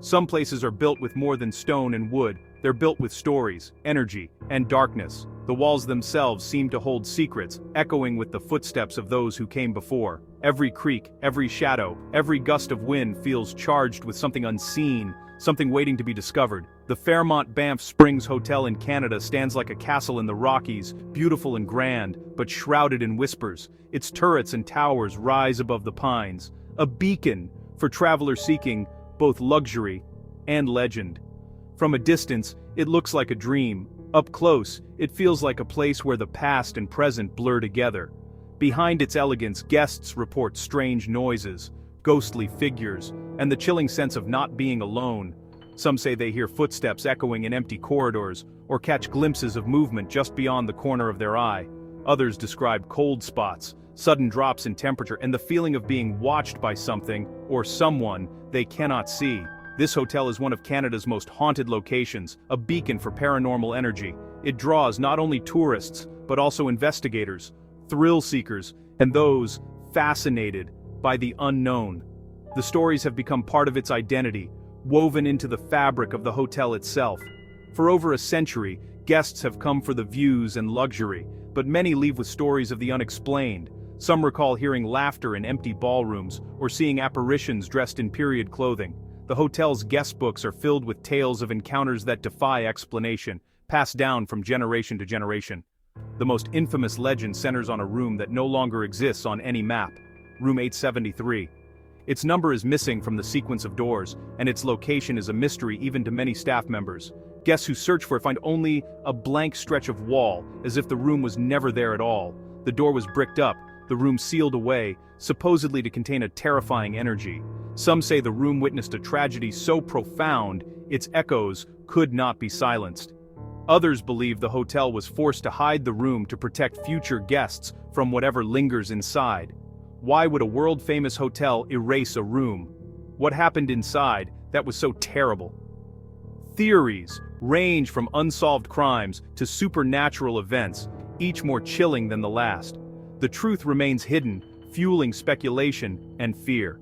Some places are built with more than stone and wood, they're built with stories, energy, and darkness. The walls themselves seem to hold secrets, echoing with the footsteps of those who came before. Every creak, every shadow, every gust of wind feels charged with something unseen, something waiting to be discovered. The Fairmont Banff Springs Hotel in Canada stands like a castle in the Rockies, beautiful and grand, but shrouded in whispers. Its turrets and towers rise above the pines, a beacon for travelers seeking both luxury and legend. From a distance, it looks like a dream. Up close, it feels like a place where the past and present blur together. Behind its elegance, guests report strange noises, ghostly figures, and the chilling sense of not being alone. Some say they hear footsteps echoing in empty corridors, or catch glimpses of movement just beyond the corner of their eye. Others describe cold spots, sudden drops in temperature, and the feeling of being watched by something, or someone, they cannot see. This hotel is one of Canada's most haunted locations, a beacon for paranormal energy. It draws not only tourists, but also investigators, thrill seekers, and those fascinated by the unknown. The stories have become part of its identity, woven into the fabric of the hotel itself. For over a century, guests have come for the views and luxury, but many leave with stories of the unexplained. Some recall hearing laughter in empty ballrooms, or seeing apparitions dressed in period clothing. The hotel's guest books are filled with tales of encounters that defy explanation, passed down from generation to generation. The most infamous legend centers on a room that no longer exists on any map, Room 873. Its number is missing from the sequence of doors, and its location is a mystery even to many staff members. Guests who search for it find only a blank stretch of wall, as if the room was never there at all. The door was bricked up, the room sealed away, supposedly to contain a terrifying energy. Some say the room witnessed a tragedy so profound, its echoes could not be silenced. Others believe the hotel was forced to hide the room to protect future guests from whatever lingers inside. Why would a world-famous hotel erase a room? What happened inside that was so terrible? Theories range from unsolved crimes to supernatural events, each more chilling than the last. The truth remains hidden, fueling speculation and fear.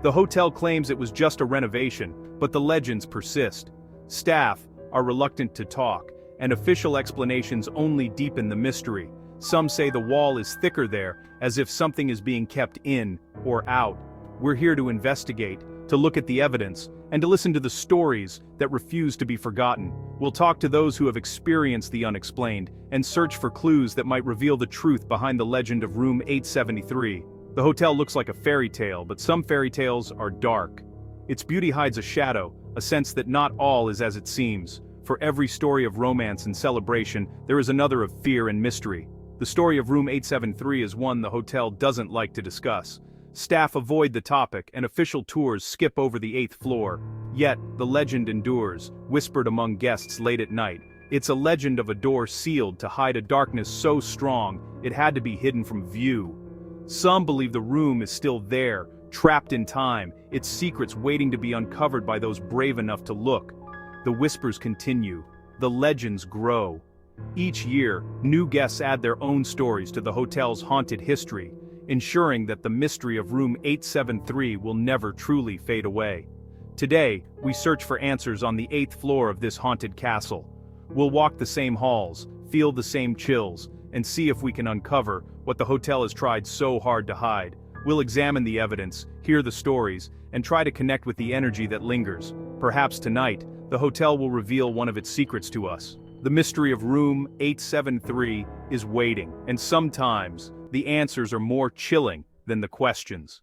The hotel claims it was just a renovation, but the legends persist. Staff are reluctant to talk, and official explanations only deepen the mystery. Some say the wall is thicker there, as if something is being kept in or out. We're here to investigate, to look at the evidence, and to listen to the stories that refuse to be forgotten. We'll talk to those who have experienced the unexplained, and search for clues that might reveal the truth behind the legend of Room 873. The hotel looks like a fairy tale, but some fairy tales are dark. Its beauty hides a shadow, a sense that not all is as it seems. For every story of romance and celebration, there is another of fear and mystery. The story of Room 873 is one the hotel doesn't like to discuss. Staff avoid the topic, and official tours skip over the 8th floor. Yet, the legend endures, whispered among guests late at night. It's a legend of a door sealed to hide a darkness so strong, it had to be hidden from view. Some believe the room is still there, trapped in time, its secrets waiting to be uncovered by those brave enough to look. The whispers continue. The legends grow. Each year, new guests add their own stories to the hotel's haunted history, ensuring that the mystery of Room 873 will never truly fade away. Today, we search for answers on the 8th floor of this haunted castle. We'll walk the same halls, feel the same chills, and see if we can uncover what the hotel has tried so hard to hide. We'll examine the evidence, hear the stories, and try to connect with the energy that lingers. Perhaps tonight, the hotel will reveal one of its secrets to us. The mystery of Room 873 is waiting, and sometimes, the answers are more chilling than the questions.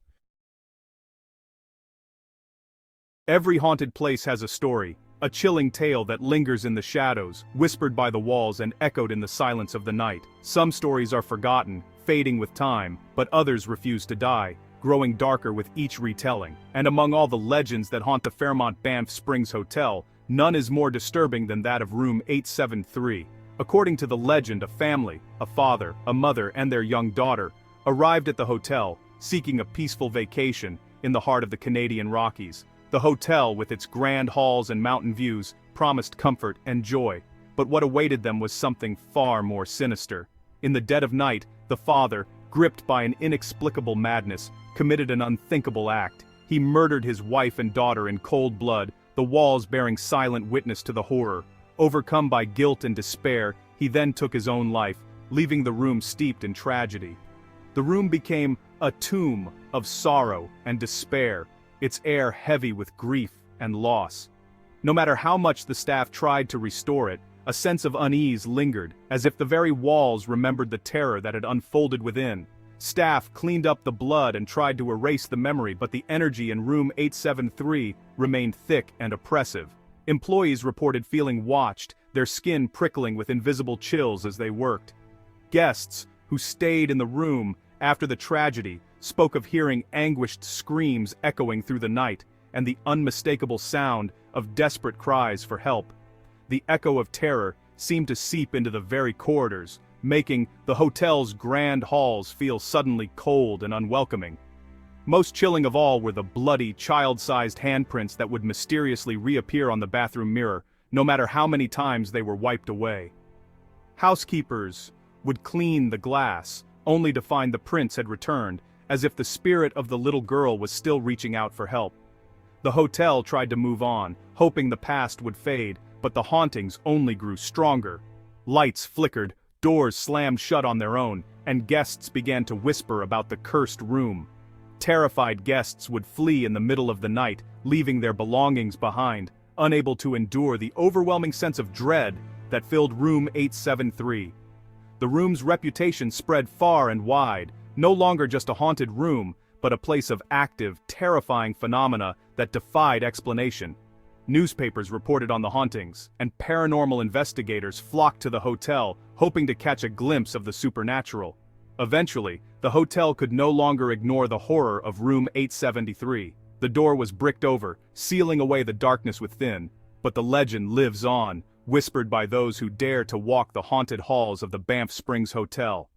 Every haunted place has a story, a chilling tale that lingers in the shadows, whispered by the walls and echoed in the silence of the night. Some stories are forgotten, fading with time, but others refuse to die, growing darker with each retelling. And among all the legends that haunt the Fairmont Banff Springs Hotel, none is more disturbing than that of Room 873. According to the legend, a family, a father, a mother, and their young daughter, arrived at the hotel, seeking a peaceful vacation in the heart of the Canadian Rockies. The hotel, with its grand halls and mountain views, promised comfort and joy, but what awaited them was something far more sinister. In the dead of night, the father, gripped by an inexplicable madness, committed an unthinkable act. He murdered his wife and daughter in cold blood, the walls bearing silent witness to the horror. Overcome by guilt and despair, he then took his own life, leaving the room steeped in tragedy. The room became a tomb of sorrow and despair, its air heavy with grief and loss. No matter how much the staff tried to restore it, a sense of unease lingered, as if the very walls remembered the terror that had unfolded within. Staff cleaned up the blood and tried to erase the memory, but the energy in room 873 remained thick and oppressive. Employees reported feeling watched, their skin prickling with invisible chills as they worked. Guests, who stayed in the room after the tragedy, spoke of hearing anguished screams echoing through the night, and the unmistakable sound of desperate cries for help. The echo of terror seemed to seep into the very corridors, making the hotel's grand halls feel suddenly cold and unwelcoming. Most chilling of all were the bloody, child-sized handprints that would mysteriously reappear on the bathroom mirror, no matter how many times they were wiped away. Housekeepers would clean the glass, only to find the prints had returned, as if the spirit of the little girl was still reaching out for help. The hotel tried to move on, hoping the past would fade, but the hauntings only grew stronger. Lights flickered, doors slammed shut on their own, and guests began to whisper about the cursed room. Terrified guests would flee in the middle of the night, leaving their belongings behind, unable to endure the overwhelming sense of dread that filled room 873. The room's reputation spread far and wide, no longer just a haunted room, but a place of active, terrifying phenomena that defied explanation. Newspapers reported on the hauntings, and paranormal investigators flocked to the hotel, hoping to catch a glimpse of the supernatural. Eventually, the hotel could no longer ignore the horror of room 873. The door was bricked over, sealing away the darkness within, but the legend lives on, whispered by those who dare to walk the haunted halls of the Banff Springs Hotel.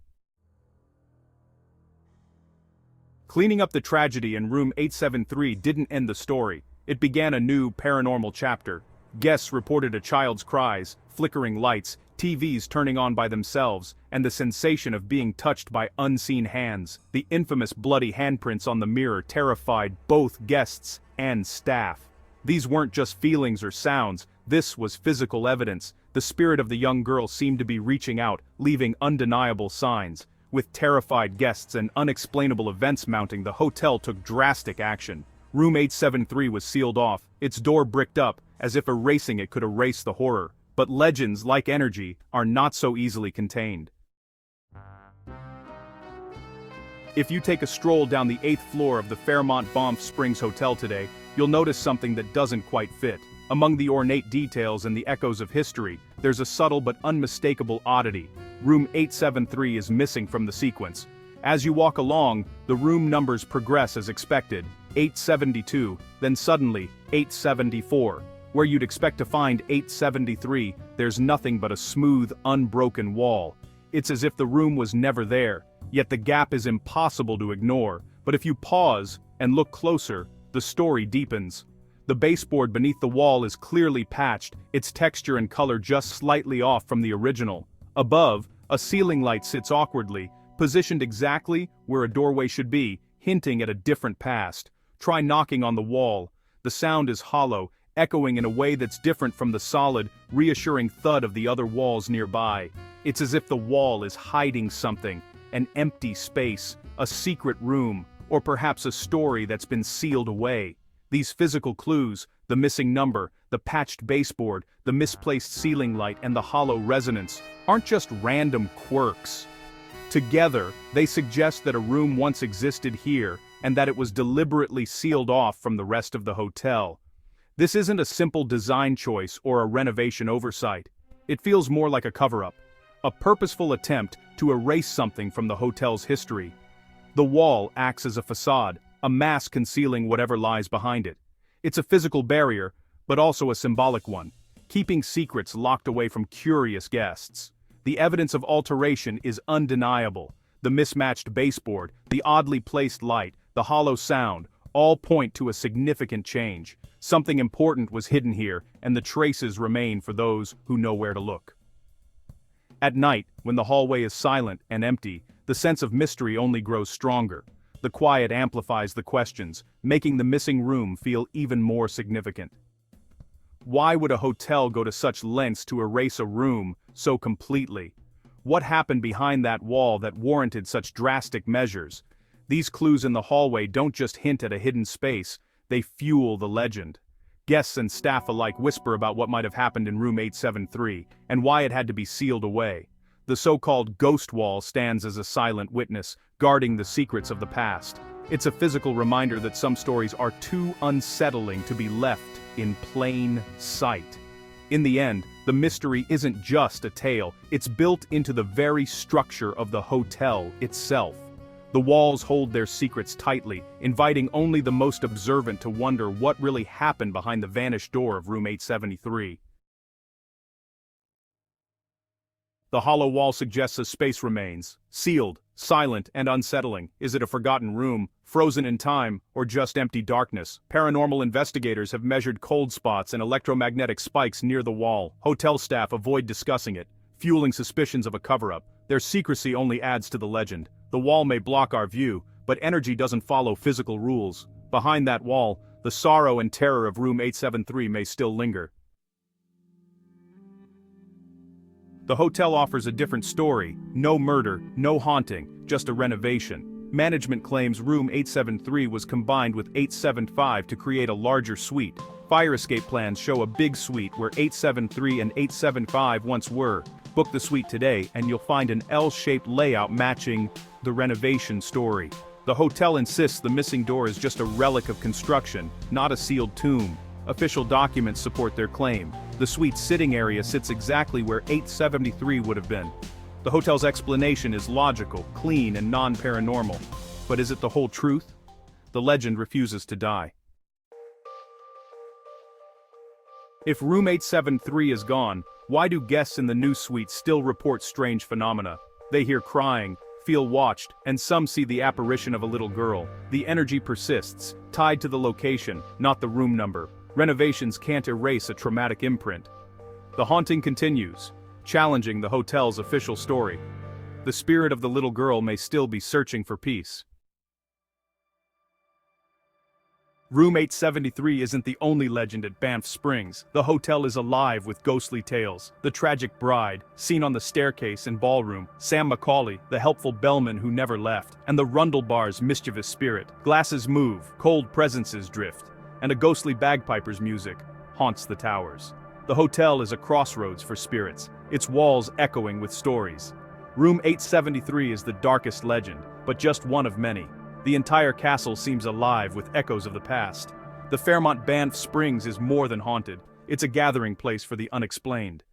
Cleaning up the tragedy in room 873 didn't end the story. It began a new paranormal chapter. Guests reported a child's cries, flickering lights, TVs turning on by themselves, and the sensation of being touched by unseen hands. The infamous bloody handprints on the mirror terrified both guests and staff. These weren't just feelings or sounds, this was physical evidence. The spirit of the young girl seemed to be reaching out, leaving undeniable signs. With terrified guests and unexplainable events mounting, the hotel took drastic action. Room 873 was sealed off, its door bricked up, as if erasing it could erase the horror. But legends, like energy, are not so easily contained. If you take a stroll down the 8th floor of the Fairmont Banff Springs Hotel today, you'll notice something that doesn't quite fit. Among the ornate details and the echoes of history, there's a subtle but unmistakable oddity. Room 873 is missing from the sequence. As you walk along, the room numbers progress as expected. 872, then suddenly 874. Where you'd expect to find 873, there's nothing but a smooth, unbroken wall. It's as if the room was never there, yet the gap is impossible to ignore. But if you pause and look closer, the story deepens. The baseboard beneath the wall is clearly patched, its texture and color just slightly off from the original. Above, a ceiling light sits awkwardly, positioned exactly where a doorway should be, hinting at a different past. Try knocking on the wall. The sound is hollow, echoing in a way that's different from the solid, reassuring thud of the other walls nearby. It's as if the wall is hiding something, an empty space, a secret room, or perhaps a story that's been sealed away. These physical clues, the missing number, the patched baseboard, the misplaced ceiling light, and the hollow resonance, aren't just random quirks. Together, they suggest that a room once existed here, and that it was deliberately sealed off from the rest of the hotel. This isn't a simple design choice or a renovation oversight. It feels more like a cover-up, a purposeful attempt to erase something from the hotel's history. The wall acts as a facade, a mask concealing whatever lies behind it. It's a physical barrier, but also a symbolic one, keeping secrets locked away from curious guests. The evidence of alteration is undeniable. The mismatched baseboard, the oddly placed light, the hollow sound, all point to a significant change. Something important was hidden here, and the traces remain for those who know where to look. At night, when the hallway is silent and empty, the sense of mystery only grows stronger. The quiet amplifies the questions, making the missing room feel even more significant. Why would a hotel go to such lengths to erase a room so completely? What happened behind that wall that warranted such drastic measures? These clues in the hallway don't just hint at a hidden space, they fuel the legend. Guests and staff alike whisper about what might have happened in room 873, and why it had to be sealed away. The so-called ghost wall stands as a silent witness, guarding the secrets of the past. It's a physical reminder that some stories are too unsettling to be left in plain sight. In the end, the mystery isn't just a tale, it's built into the very structure of the hotel itself. The walls hold their secrets tightly, inviting only the most observant to wonder what really happened behind the vanished door of room 873. The hollow wall suggests a space remains, sealed, silent, and unsettling. Is it a forgotten room, frozen in time, or just empty darkness? Paranormal investigators have measured cold spots and electromagnetic spikes near the wall. Hotel staff avoid discussing it, fueling suspicions of a cover-up. Their secrecy only adds to the legend. The wall may block our view, but energy doesn't follow physical rules. Behind that wall, the sorrow and terror of room 873 may still linger. The hotel offers a different story. No murder, no haunting, just a renovation. Management claims room 873 was combined with 875 to create a larger suite. Fire escape plans show a big suite where 873 and 875 once were. Book the suite today and you'll find an L-shaped layout matching the renovation story. The hotel insists the missing door is just a relic of construction, not a sealed tomb. Official documents support their claim. The suite's sitting area sits exactly where 873 would have been. The hotel's explanation is logical, clean, and non-paranormal. But is it the whole truth? The legend refuses to die. If room 873 is gone, why do guests in the new suite still report strange phenomena? They hear crying, feel watched, and some see the apparition of a little girl. The energy persists, tied to the location, not the room number. Renovations can't erase a traumatic imprint. The haunting continues, challenging the hotel's official story. The spirit of the little girl may still be searching for peace. Room 873 isn't the only legend at Banff Springs. The hotel is alive with ghostly tales. The tragic bride, seen on the staircase and ballroom, Sam Macaulay, the helpful bellman who never left, and the Rundle Bar's mischievous spirit. Glasses move, cold presences drift, and a ghostly bagpiper's music haunts the towers. The hotel is a crossroads for spirits, its walls echoing with stories. Room 873 is the darkest legend, but just one of many. The entire castle seems alive with echoes of the past. The Fairmont Banff Springs is more than haunted. It's a gathering place for the unexplained.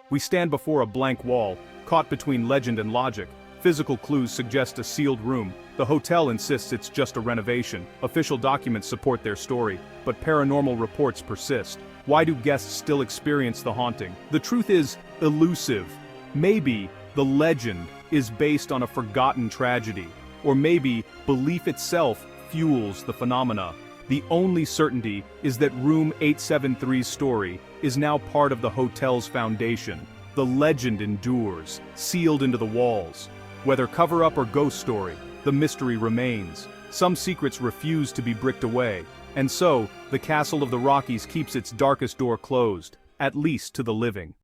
We stand before a blank wall, caught between legend and logic. Physical clues suggest a sealed room. The hotel insists it's just a renovation. Official documents support their story, but paranormal reports persist. Why do guests still experience the haunting? The truth is elusive. Maybe the legend is based on a forgotten tragedy, or maybe belief itself fuels the phenomena. The only certainty is that room 873's story is now part of the hotel's foundation. The legend endures, sealed into the walls. Whether cover-up or ghost story, the mystery remains. Some secrets refuse to be bricked away, and so, the Castle of the Rockies keeps its darkest door closed, at least to the living.